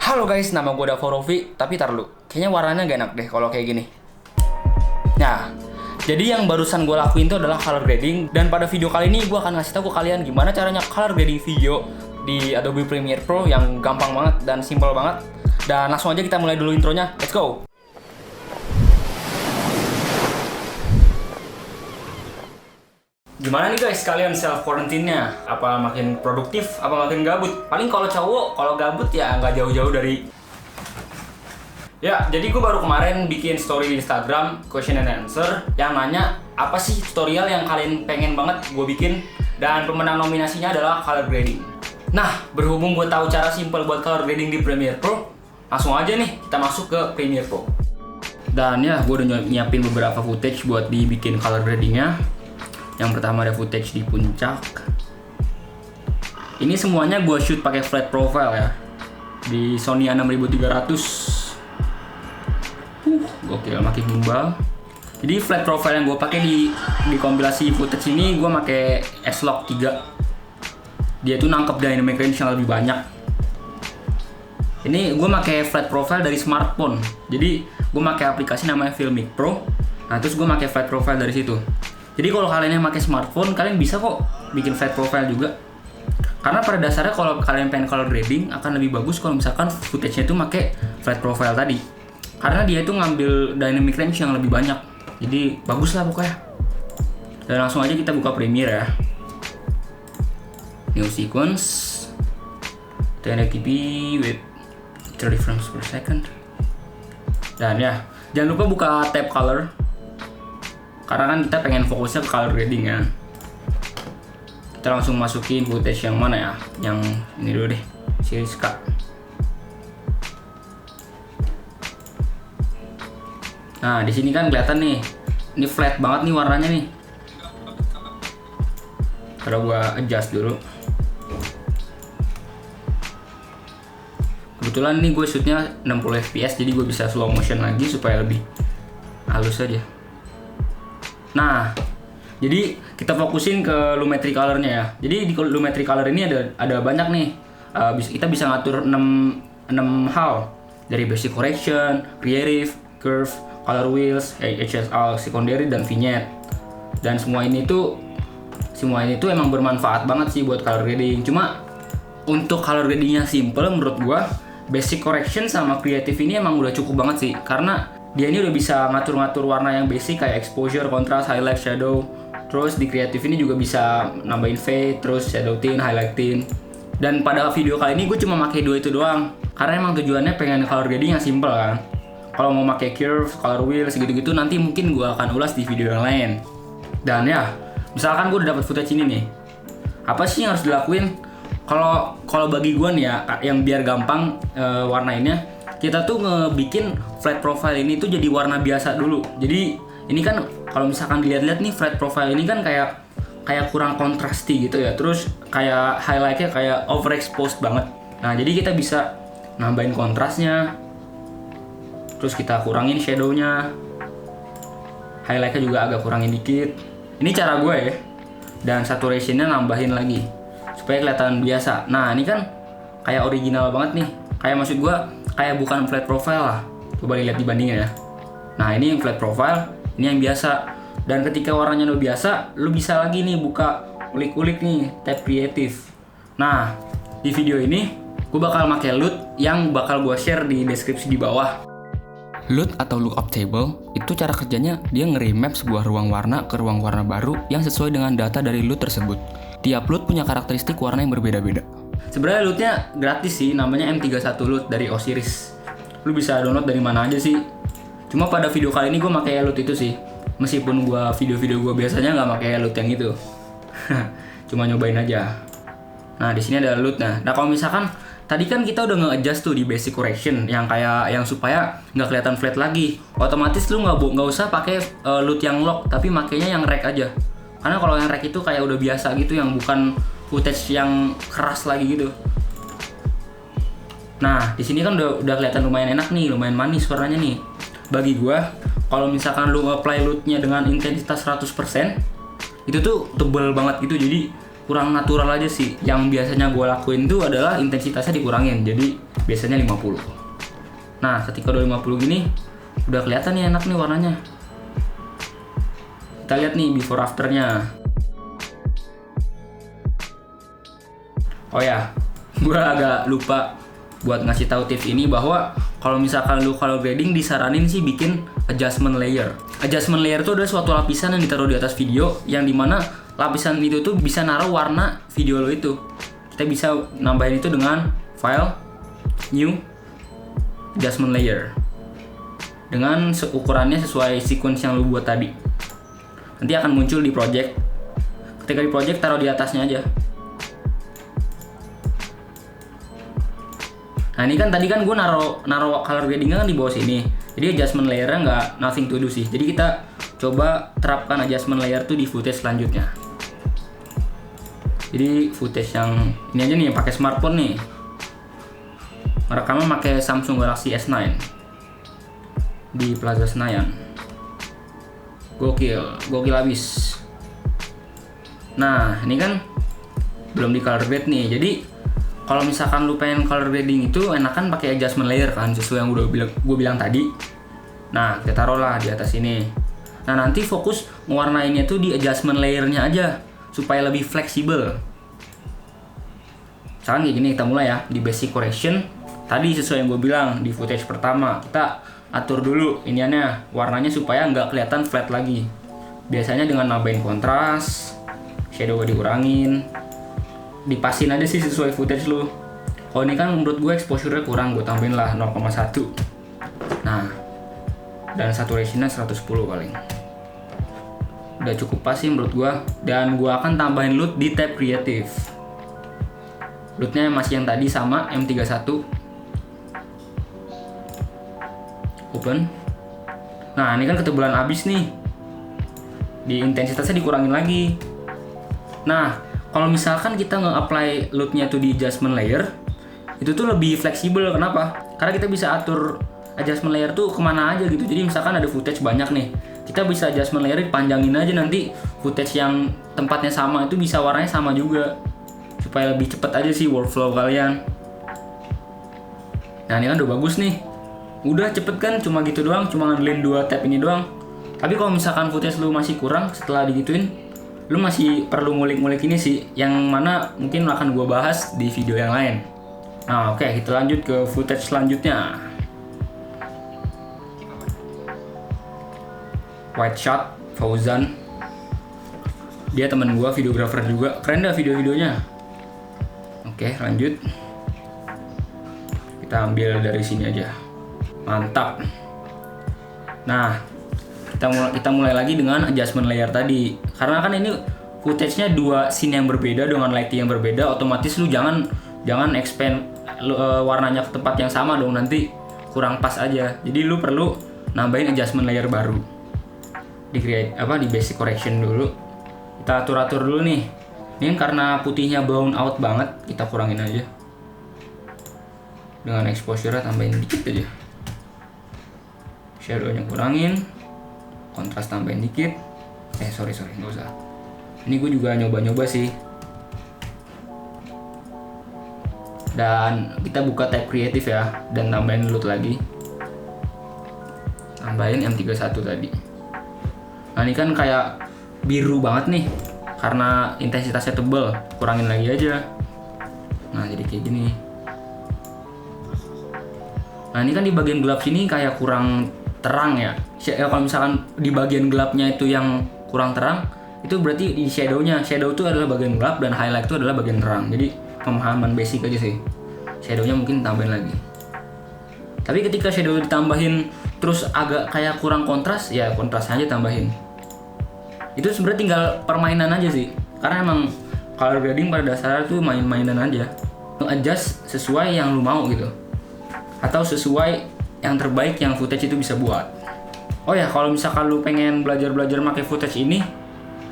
Halo guys, nama gue Davorovi, tapi tar lu, kayaknya warnanya gak enak deh kalau kayak gini. Nah, jadi yang barusan gue lakuin itu adalah color grading, dan pada video kali ini gue akan ngasih tahu ke kalian gimana caranya color grading video di Adobe Premiere Pro yang gampang banget dan simple banget. Dan langsung aja kita mulai dulu intronya, let's go! Gimana nih guys kalian self quarantine-nya? Apa makin produktif? Apa makin gabut? Paling kalau cowok, kalau gabut ya nggak jauh-jauh dari... Ya, jadi gue baru kemarin bikin story di Instagram, question and answer, yang nanya apa sih tutorial yang kalian pengen banget gue bikin, dan pemenang nominasinya adalah color grading. Nah, berhubung gue tahu cara simple buat color grading di Premiere Pro, langsung aja nih kita masuk ke Premiere Pro. Dan ya, gue udah nyiapin beberapa footage buat dibikin color gradingnya. Yang pertama ada footage di puncak. Ini semuanya gue shoot pakai flat profile ya, di Sony A6300. Gokil, makin gimbal. Jadi flat profile yang gue pakai di kompilasi footage ini, gue pakai S-Log 3. Dia tuh nangkep dynamic range yang lebih banyak. Ini gue pakai flat profile dari smartphone. Jadi gue pakai aplikasi namanya Filmic Pro. Nah terus gue pakai flat profile dari situ. Jadi kalau kalian yang pakai smartphone, kalian bisa kok bikin flat profile juga. Karena pada dasarnya kalau kalian pengen color grading akan lebih bagus kalau misalkan footage-nya itu pakai flat profile tadi. Karena dia itu ngambil dynamic range yang lebih banyak. Jadi bagus lah pokoknya. Dan langsung aja kita buka Premiere ya. New sequence 1080p with 30 frames per second. Dan ya, jangan lupa buka tab color. Karena kan kita pengen fokusnya ke color grading ya. Kita langsung masukin footage yang mana ya? Yang ini dulu deh, series K. Nah, di sini kan kelihatan nih. Ini flat banget nih warnanya nih. Kalau gua adjust dulu. Kebetulan nih gue shootnya 60 fps, jadi gue bisa slow motion lagi supaya lebih halus aja. Nah, jadi kita fokusin ke Lumetri Color-nya ya. Jadi di Lumetri Color ini ada banyak nih. Kita bisa ngatur 6 hal. Dari basic correction, creative, curve, color wheels, HSL, secondary, dan vignette. Dan semua ini tuh emang bermanfaat banget sih buat color grading. Cuma untuk color gradingnya simple menurut gua, basic correction sama creative ini emang udah cukup banget sih. Karena dia ini udah bisa ngatur-ngatur warna yang basic kayak exposure, contrast, highlight, shadow. Terus di creative ini juga bisa nambahin fade, terus shadow tint, highlight tint. Dan pada video kali ini gue cuma pakai dua itu doang. Karena emang tujuannya pengen color grading yang simple kan. Kalau mau pakai curve, color wheel, segitu-gitu nanti mungkin gue akan ulas di video yang lain. Dan ya, misalkan gue udah dapat footage ini nih. Apa sih yang harus dilakuin? Kalau bagi gue nih ya, yang biar gampang warnainnya, kita tuh ngebikin flat profile ini tuh jadi warna biasa dulu. Jadi ini kan kalau misalkan dilihat-lihat nih flat profile ini kan kayak kurang kontrasti gitu ya. Terus kayak highlightnya kayak overexposed banget. Nah jadi kita bisa nambahin kontrasnya. Terus kita kurangin shadownya. Highlightnya juga agak kurangin dikit. Ini cara gue ya. Dan saturationnya nambahin lagi supaya kelihatan biasa. Nah ini kan kayak original banget nih. Kayak maksud gue kayak bukan flat profile lah. Coba lihat dibandingin ya. Nah ini yang flat profile, ini yang biasa. Dan ketika warnanya udah biasa, lu bisa lagi nih buka ulik-ulik nih tab creative. Nah di video ini gue bakal pakai LUT yang bakal gue share di deskripsi di bawah. LUT atau lookup table itu cara kerjanya dia nge-remap sebuah ruang warna ke ruang warna baru yang sesuai dengan data dari LUT tersebut. Tiap LUT punya karakteristik warna yang berbeda-beda. Sebenarnya LUT-nya gratis sih, namanya M31 LUT dari Osiris. Lu bisa download dari mana aja sih. Cuma pada video kali ini gue pakai LUT itu sih. Meskipun video-video gue biasanya nggak pakai LUT yang itu. Cuma nyobain aja. Nah di sini ada LUT-nya. Nah kalau misalkan tadi kan kita udah nge-adjust tuh di basic correction yang supaya nggak kelihatan flat lagi. Otomatis lu nggak usah pakai LUT yang lock, tapi makainya yang rec aja. Karena kalau yang rec itu kayak udah biasa gitu, yang bukan footage yang keras lagi gitu. Nah, di sini kan udah kelihatan lumayan enak nih, lumayan manis warnanya nih. Bagi gua, kalau misalkan lu apply LUT-nya dengan intensitas 100%, itu tuh tebel banget gitu. Jadi kurang natural aja sih. Yang biasanya gue lakuin tuh adalah intensitasnya dikurangin, jadi biasanya 50. Nah ketika udah 50 gini udah kelihatan nih enak nih warnanya. Kita lihat nih before afternya. Oh ya, gue agak lupa buat ngasih tahu tips ini bahwa kalau misalkan lu color grading disaranin sih bikin adjustment layer. Adjustment layer itu adalah suatu lapisan yang ditaruh di atas video, yang dimana lapisan itu tuh bisa naruh warna video lo itu. Kita bisa nambahin itu dengan file new adjustment layer dengan ukurannya sesuai sequence yang lu buat tadi. Nanti akan muncul di project. Ketika di project taruh di atasnya aja. Nah ini kan tadi kan gue naro color gradingnya kan di bawah sini. Jadi adjustment layernya nggak nothing to do sih. Jadi kita coba terapkan adjustment layer tuh di footage selanjutnya. Jadi footage yang ini aja nih pakai smartphone nih. Rekaman pakai Samsung Galaxy S9 di Plaza Senayan. Gokil abis. Nah ini kan belum di color grade nih. Jadi kalau misalkan lu pengen color grading itu enakan pakai adjustment layer kan, sesuai yang gue bilang tadi. Nah kita taruhlah di atas ini. Nah nanti fokus mewarnainnya tuh di adjustment layernya aja supaya lebih fleksibel. Misalkan kayak gini, kita mulai ya di basic correction. Tadi sesuai yang gue bilang di footage pertama, kita atur dulu iniannya, warnanya supaya nggak kelihatan flat lagi. Biasanya dengan nambahin kontras, shadow dikurangin, dipasin aja sih sesuai footage lu. Kalau ini kan menurut gue exposure-nya kurang, gue tambahin lah 0,1. Nah, dan saturation-nya 110 paling. Udah cukup pas sih menurut gue. Dan gue akan tambahin loot di tab creative. Lootnya masih yang tadi sama, M31. Open. Nah ini kan ketebalan abis nih. Di intensitasnya dikurangin lagi. Nah kalau misalkan kita nge-apply lootnya tuh di adjustment layer, itu tuh lebih fleksibel. Kenapa? Karena kita bisa atur adjustment layer tuh kemana aja gitu. Jadi misalkan ada footage banyak nih, kita bisa adjustment layer panjangin aja, nanti footage yang tempatnya sama itu bisa warnanya sama juga, supaya lebih cepet aja sih workflow kalian. Nah ini kan udah bagus nih. Udah cepet kan, cuma gitu doang, cuma ngandelin 2 tab ini doang. Tapi kalau misalkan footage lu masih kurang setelah digituin, lu masih perlu ngulik-ngulik ini sih, yang mana mungkin akan gua bahas di video yang lain. Nah oke, kita lanjut ke footage selanjutnya. White Shot, Fauzan. Dia temen gua, videographer juga. Keren dah video-videonya. Oke, lanjut. Kita ambil dari sini aja. Mantap. Nah, kita mulai lagi dengan adjustment layer tadi. Karena kan ini footage-nya 2 scene yang berbeda dengan lighting yang berbeda, otomatis lu jangan expand warnanya ke tempat yang sama dong, nanti kurang pas aja. Jadi lu perlu nambahin adjustment layer baru. Di basic correction dulu. Kita atur-atur dulu nih. Ini karena putihnya blown out banget, kita kurangin aja. Dengan exposure tambahin dikit aja. Shadow-nya kurangin, kontras tambahin dikit. Sorry, nggak usah. Ini gue juga nyoba-nyoba sih. Dan kita buka tab kreatif ya, dan tambahin loot lagi. Tambahin M31 tadi. Nah ini kan kayak biru banget nih, karena intensitasnya tebal. Kurangin lagi aja. Nah jadi kayak gini. Nah ini kan di bagian gelap sini kayak kurang terang ya. Kalau misalkan di bagian gelapnya itu yang kurang terang, itu berarti di shadow-nya. Shadow itu adalah bagian gelap dan highlight itu adalah bagian terang. Jadi pemahaman basic aja sih. Shadow-nya mungkin tambahin lagi. Tapi ketika shadow ditambahin terus agak kayak kurang kontras, ya kontrasnya aja tambahin. Itu sebenarnya tinggal permainan aja sih. Karena emang color grading pada dasarnya tuh main-mainan aja. Adjust sesuai yang lu mau gitu. Atau sesuai yang terbaik yang footage itu bisa buat. Oh ya, kalau misalkan lu pengen belajar pakai footage ini,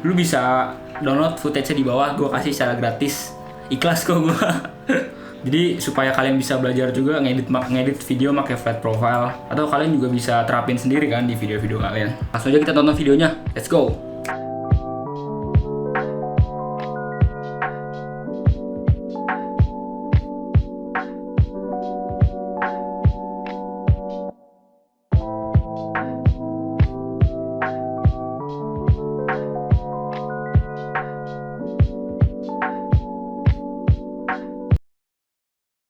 lu bisa download footage-nya di bawah, gue kasih secara gratis. Ikhlas kok gue. Jadi supaya kalian bisa belajar juga ngedit video pakai flat profile, atau kalian juga bisa terapin sendiri kan di video-video kalian. Langsung aja kita tonton videonya. Let's go.